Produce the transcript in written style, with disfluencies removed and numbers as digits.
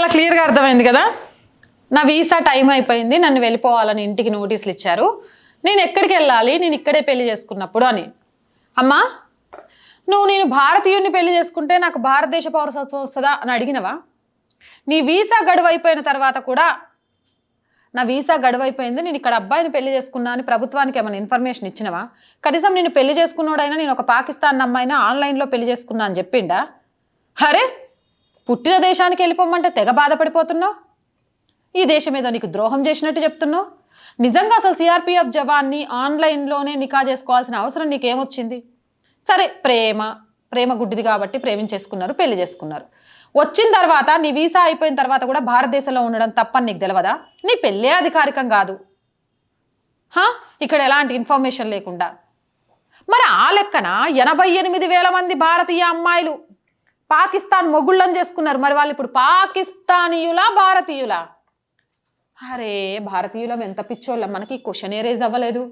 చాలా క్లియర్గా అర్థమైంది కదా. నా వీసా టైం అయిపోయింది, నన్ను వెళ్ళిపోవాలని ఇంటికి నోటీసులు ఇచ్చారు, నేను ఎక్కడికి వెళ్ళాలి, నేను ఇక్కడే పెళ్లి చేసుకున్నప్పుడు అని. అమ్మా, నేను భారతీయుడిని పెళ్లి చేసుకుంటే నాకు భారతదేశ పౌరసత్వం వస్తుందా అని అడిగినవా? నీ వీసా గడువు అయిపోయిన తర్వాత కూడా నా వీసా గడువు అయిపోయింది, నేను ఇక్కడ అబ్బాయిని పెళ్లి చేసుకున్నా అని ప్రభుత్వానికి ఏమైనా ఇన్ఫర్మేషన్ ఇచ్చినవా? కనీసం నేను పెళ్లి చేసుకున్నోడైనా నేను ఒక పాకిస్తాన్ అమ్మాయినా ఆన్లైన్లో పెళ్లి చేసుకున్నా అని చెప్పిండా? అరే, పుట్టిన దేశానికి వెళ్ళిపోమంటే తెగ బాధపడిపోతున్నావు. ఈ దేశం ఏదో నీకు ద్రోహం చేసినట్టు చెప్తున్నావు. నిజంగా అసలు సిఆర్పిఎఫ్ జవాన్ని ఆన్లైన్లోనే నికా చేసుకోవాల్సిన అవసరం నీకేమొచ్చింది? సరే, ప్రేమ గుడ్డిది కాబట్టి ప్రేమించేసుకున్నారు, పెళ్లి చేసుకున్నారు. వచ్చిన తర్వాత నీ వీసా అయిపోయిన తర్వాత కూడా భారతదేశంలో ఉండడం తప్పని నీకు తెలియదా? నీ పెళ్ళే అధికారికం కాదు, ఇక్కడ ఎలాంటి ఇన్ఫర్మేషన్ లేకుండా. మరి ఆ లెక్కన 88,000 మంది భారతీయ అమ్మాయిలు పాకిస్తాన్ మొగుళ్ళని చేసుకున్నారు. మరి వాళ్ళు ఇప్పుడు పాకిస్తానీయులా భారతీయులా? అరే, భారతీయులం ఎంత పిచ్చోళ్ళం, మనకి క్వశ్చనే రేజ్ అవ్వలేదు.